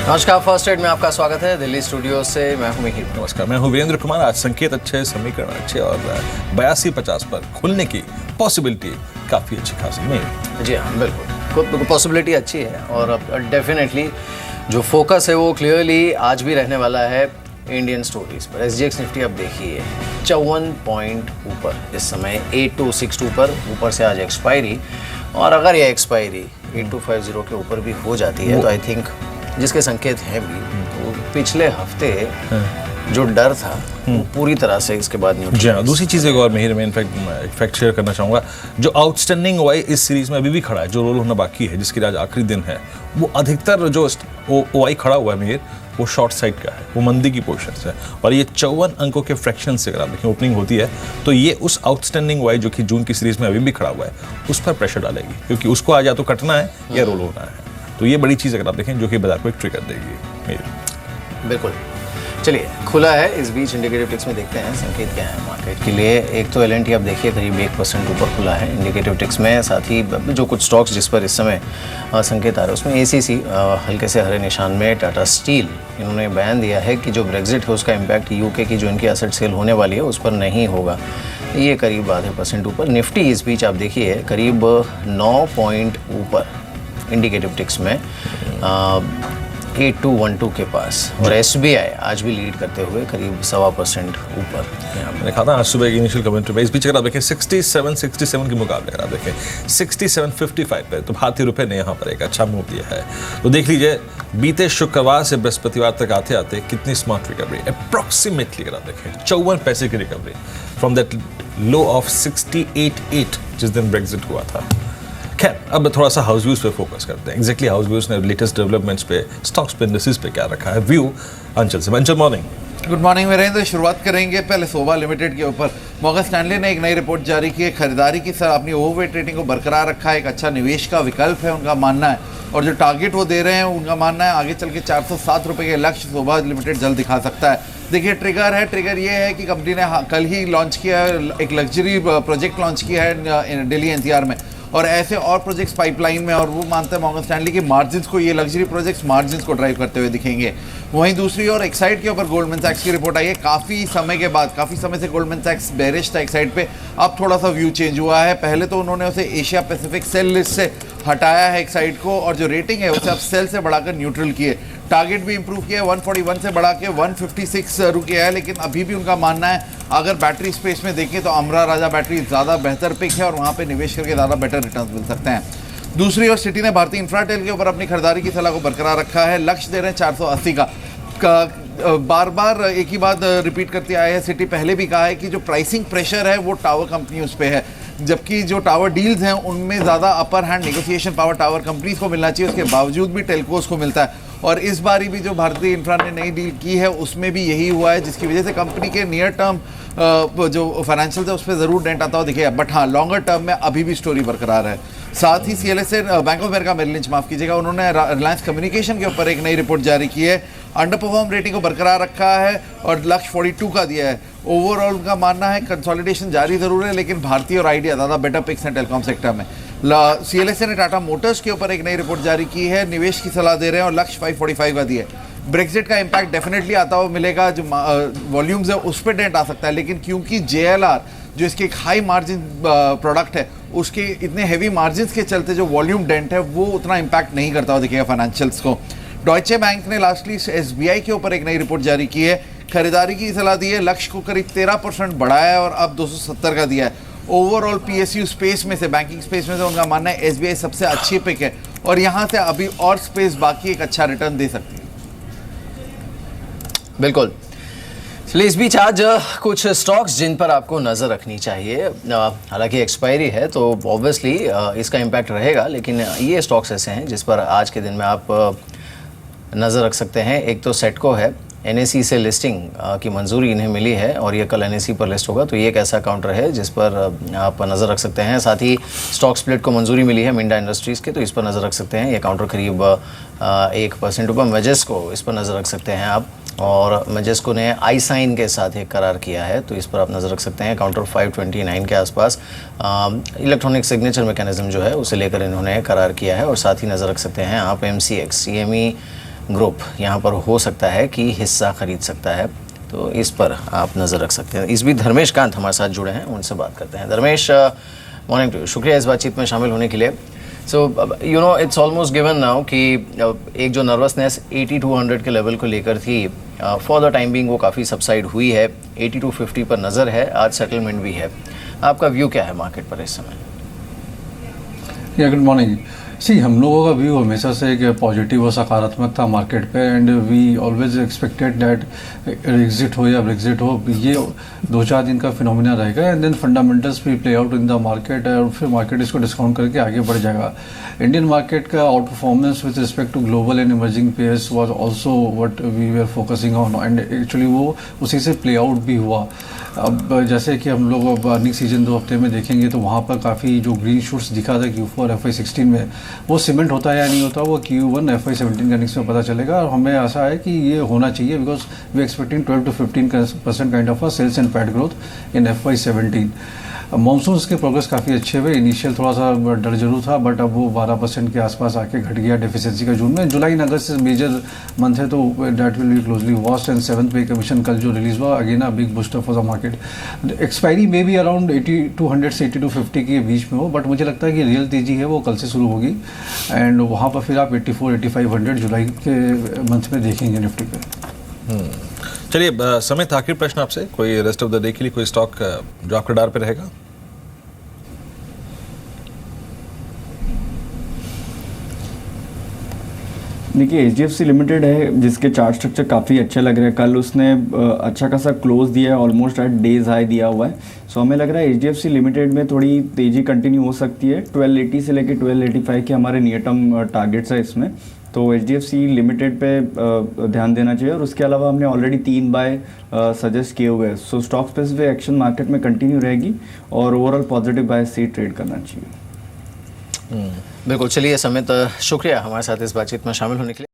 नमस्कार, first aid में आपका स्वागत है। दिल्ली स्टूडियो से मैं हूं मिहिर। नमस्कार, मैं हूं वीरेंद्र कुमार। आज संकेत अच्छे, समीकरण अच्छे और 82-50 पर खुलने की पॉसिबिलिटी काफ़ी अच्छी खासी नहीं। जी हाँ, बिल्कुल पॉसिबिलिटी अच्छी है और अब डेफिनेटली जो फोकस है वो क्लियरली आज भी रहने वाला है इंडियन स्टोरीज पर। SGX निफ्टी अब देखिए 54 पॉइंट ऊपर इस समय 8262 पर ऊपर से आज एक्सपायरी, और अगर ये एक्सपायरी 8250 के ऊपर भी हो जाती है तो आई थिंक जिसके संकेत हैं भी, तो पिछले हफ्ते जो डर था वो पूरी तरह से इसके बाद नहीं। जी हाँ, दूसरी चीज़ एक और मैं इनफैक्ट शेयर करना चाहूँगा। जो आउटस्टैंडिंग वाई इस सीरीज में अभी भी खड़ा है, जो रोल होना बाकी है, जिसकी आज आखिरी दिन है, वो अधिकतर जो वाई खड़ा हुआ है मिहिर, वो शॉर्ट साइड का है, वो मंदी की पोर्शन है। और ये 54 अंकों के फ्रैक्शन से अगर आप देखें ओपनिंग होती है तो ये उस आउटस्टैंडिंग वाई जो कि जून की सीरीज में अभी भी खड़ा हुआ है उस पर प्रेशर डालेगी, क्योंकि उसको आज या तो कटना है या रोल होना है। तो ये बड़ी चीज़ अगर आप देखें जो कि बाजार को एक ट्रिगर देगी। बिल्कुल, चलिए खुला है। इस बीच इंडिकेटिव टिक्स में देखते हैं संकेत क्या है मार्केट के लिए। एक तो L&T आप देखिए करीब 1% ऊपर खुला है इंडिकेटिव टिक्स में। साथ ही जो कुछ स्टॉक्स जिस पर इस समय संकेत आ रहा है उसमें ACC हल्के से हरे निशान में। टाटा स्टील, इन्होंने बयान दिया है कि जो ब्रेग्जिट है उसका इम्पैक्ट UK की जो इनकी एसेट सेल होने वाली है उस पर नहीं होगा। ये करीब ½ % ऊपर। निफ्टी इस बीच आप देखिए करीब 9 पॉइंट ऊपर इंडिकेटिव टिक्स में 8212 के पास। और SBI आज भी लीड करते हुए करीब 1.25% ऊपर। मैंने कहा था आज सुबह की इनिशियल कमेंट्री में, इस बीच अगर आप देखें 67 के मुकाबले अगर आप देखें 67.55 पे, तो भारतीय रुपए ने यहाँ पर एक अच्छा मूव दिया है। तो देख लीजिए बीते शुक्रवार से बृहस्पतिवार तक आते आते कितनी स्मार्ट रिकवरी, अप्रॉक्सीमेटली अगर आप देखें 54 पैसे की recovery from that low of 68.8 जिस दिन ब्रेग्जिट हुआ था। खैर, अब थोड़ा सा हाउस व्यूज पे फोकस करते हैं। एग्जैक्टली हाउस व्यूज ने लेटेस्ट डेवलपमेंट्स पे, स्टॉक्स पे, इंडेक्सेस पे क्या रखा है व्यू अंचल से। अंचल, मॉर्निंग। Good morning Virendra. शुरुआत करेंगे पहले सोभा लिमिटेड के ऊपर। मॉर्गन स्टैनली ने एक नई रिपोर्ट जारी की है। खरीदारी की सर अपनी ओवरवेट रेटिंग को बरकरार रखा है, एक अच्छा निवेश का विकल्प है उनका मानना है। और जो टारगेट वो दे रहे हैं उनका मानना है आगे चल के 407 रुपये के लक्ष्य सोभा लिमिटेड जल्द दिखा सकता है। देखिए ट्रिगर ये है कि कंपनी ने कल ही लॉन्च किया है, एक लग्जरी प्रोजेक्ट लॉन्च किया है दिल्ली NCR में, और ऐसे और प्रोजेक्ट्स पाइपलाइन में। और वो मानते हैं मॉर्गन स्टैनली की मार्जिन्स को, ये लग्जरी प्रोजेक्ट्स मार्जिन्स को ड्राइव करते हुए दिखेंगे। वहीं दूसरी ओर एक्साइड के ऊपर गोल्डमैन सैक्स की रिपोर्ट आई है। काफ़ी समय से गोल्डमैन सैक्स बेरिश था एक्साइड पे, अब थोड़ा सा व्यू चेंज हुआ है। पहले तो उन्होंने उसे एशिया पैसिफिक सेल लिस्ट से हटाया है एक्साइड को, और जो रेटिंग है उसे अब सेल से बढ़ाकर न्यूट्रल की है। टारगेट भी इंप्रूव किया है, 141 से बढ़ा के 156 रुके है। लेकिन अभी भी उनका मानना है अगर बैटरी स्पेस में देखें तो अमरा राजा बैटरी ज़्यादा बेहतर पिक है और वहाँ पे निवेश करके ज़्यादा बेटर रिटर्न मिल सकते हैं। दूसरी ओर सिटी ने भारतीय इंफ्राटेल के ऊपर अपनी खरीदारी की सलाह को बरकरार रखा है। लक्ष्य दे रहे हैं 480 का। बार बार एक ही बात रिपीट करती आया है सिटी। पहले भी कहा है कि जो प्राइसिंग प्रेशर है वो टावर कंपनियों पे है, जबकि जो टावर डील्स हैं उनमें ज़्यादा upper hand negotiation power tower companies को मिलना चाहिए, उसके बावजूद भी टेलकोस को मिलता है। और इस बारी भी जो भारतीय इंफ्रा ने नई डील की है उसमें भी यही हुआ है, जिसकी वजह से कंपनी के नियर टर्म जो फाइनेंशियल है उस पर ज़रूर डेंट आता हुआ दिखेगा। बट हाँ, लॉन्गर टर्म में अभी भी स्टोरी बरकरार है। साथ ही CLSA Bank of America Merrill Lynch, माफ़ कीजिएगा, उन्होंने रिलायंस कम्युनिकेशन के ऊपर एक नई रिपोर्ट जारी की है। अंडर परफॉर्म रेटिंग को बरकरार रखा है और लक्ष्य 42 का दिया है। ओवरऑल उनका मानना है कंसोलिडेशन जारी ज़रूर है, लेकिन भारतीय और आइडिया ज़्यादा बेटर पिक्स हैं टेलीकॉम सेक्टर में। CLSA ने टाटा मोटर्स के ऊपर एक नई रिपोर्ट जारी की है, निवेश की सलाह दे रहे हैं और लक्ष्य 545 का दिया है। ब्रेक्जिट का इम्पैक्ट डेफिनेटली आता हुआ मिलेगा, जो वॉल्यूम्स है उस पर डेंट आ सकता है, लेकिन क्योंकि JLR जो इसकी एक हाई मार्जिन प्रोडक्ट है उसके इतने हैवी मार्जिन्स के चलते जो वॉल्यूम डेंट है वो उतना इम्पैक्ट नहीं करता हुआ दिखेगा फाइनेंशियल्स को। डॉयचे बैंक ने लास्टली SBI के ऊपर एक नई रिपोर्ट जारी की है, खरीदारी की सलाह दी है, लक्ष्य को करीब 13% बढ़ाया है और अब 270 का दिया है। ओवरऑल PSU स्पेस में से, बैंकिंग स्पेस में से उनका मानना है SBI सबसे अच्छी पिक है और यहाँ से अभी और स्पेस बाकी एक अच्छा रिटर्न दे सकती है। बिल्कुल। चलिए इस बीच आज कुछ स्टॉक्स जिन पर आपको नज़र रखनी चाहिए। हालांकि एक्सपायरी है तो ऑब्वियसली इसका इम्पैक्ट रहेगा, लेकिन ये स्टॉक्स ऐसे हैं जिस पर आज के दिन में आप नज़र रख सकते हैं। एक तो सेटको है, NSE से लिस्टिंग की मंजूरी इन्हें मिली है और ये कल NSE पर लिस्ट होगा, तो ये एक ऐसा काउंटर है जिस पर आप नज़र रख सकते हैं। साथ ही स्टॉक स्प्लिट को मंजूरी मिली है मिंडा इंडस्ट्रीज़ के, तो इस पर नज़र रख सकते हैं। ये काउंटर करीब 1% ऊपर। मेजेस्को, इस पर नज़र रख सकते हैं आप, और मेजेस्को ने iSign के साथ एक करार किया है, तो इस पर आप नज़र रख सकते हैं। काउंटर 529 के आसपास इलेक्ट्रॉनिक सिग्नेचर मैकेनिज्म जो है उसे लेकर इन्होंने करार किया है। और साथ ही नज़र रख सकते हैं आप MCX, CME ग्रुप यहाँ पर हो सकता है कि हिस्सा खरीद सकता है, तो इस पर आप नज़र रख सकते हैं। इस बीच धर्मेश कांत हमारे साथ जुड़े हैं, उनसे बात करते हैं। धर्मेश, मॉर्निंग टू यू, शुक्रिया इस बातचीत में शामिल होने के लिए। So you know it's almost given now कि एक जो नर्वसनेस 8200 के लेवल को लेकर थी, फॉर द टाइम बिंग वो काफ़ी सबसाइड हुई है, 8250 पर नज़र है, आज सेटलमेंट भी है। आपका व्यू क्या है मार्केट पर इस समय? या गुड मॉर्निंग। सी, हम लोगों का व्यू हमेशा से एक पॉजिटिव और सकारात्मक था मार्केट पे, and we always expected that exit हो या ब्रेग्जिट हो, ये 2-4 दिन का फिनोमिना रहेगा, एंड देन फंडामेंटल्स भी play out in the market, और फिर मार्केट इसको डिस्काउंट करके आगे बढ़ जाएगा। इंडियन मार्केट का outperformance with respect to global and emerging peers was also what we were focusing on, and actually वो उसी से प्ले आउट भी हुआ। अब जैसे कि हम लोग अब अर्निंग सीजन 2 हफ्ते में देखेंगे तो वहाँ पर काफ़ी जो ग्रीन शूट्स दिखा था Q4 FY16 में, वो सीमेंट होता है या नहीं होता, वो Q1 FY17 का अर्निंग्स में पता चलेगा। और हमें आशा है कि ये होना चाहिए, because we expecting 12 to 15% kind of sales and PAT growth in FY17। Monsoons के प्रोग्रेस काफ़ी अच्छे हुए, इनिशियल थोड़ा सा डर जरूर था, बट अब वो 12% के आसपास आके घट गया डेफिशिएंसी का जून में। जुलाई एंड अगस्त मेजर मंथ है, तो that will be closely watched. And 7th पे कमीशन कल जो रिलीज हुआ, again a big booster for the market. Expiry में भी अराउंड 8200 से 8250 के बीच में हो, बट मुझे लगता है कि रियल तेजी है वो कल से शुरू होगी, एंड वहाँ पर फिर आप 84-8500 जुलाई के मंथ में देखेंगे निफ्टी पे। चलिए समित, आखिरी प्रश्न आपसे, कोई रेस्ट ऑफ द डे के लिए कोई स्टॉक जो आपके रडार पे रहेगा? देखिए, HDFC लिमिटेड है जिसके चार्ट स्ट्रक्चर काफ़ी अच्छे लग रहे हैं। कल उसने अच्छा खासा क्लोज दिया है, ऑलमोस्ट एट डेज हाई दिया हुआ है। सो हमें लग रहा है HDFC लिमिटेड में थोड़ी तेज़ी कंटिन्यू हो सकती है। 1280 से लेकर 1285 के हमारे नियर टर्म टारगेट्स है इसमें, तो HDFC लिमिटेड पे ध्यान देना चाहिए। और उसके अलावा हमने ऑलरेडी 3 बाय सजेस्ट किए हुए हैं। सो स्टॉक स्पेसिफिक एक्शन मार्केट में कंटिन्यू रहेगी और ओवरऑल पॉजिटिव बाय से ट्रेड करना चाहिए। बिल्कुल। चलिए समित, शुक्रिया हमारे साथ इस बातचीत में शामिल होने के लिए।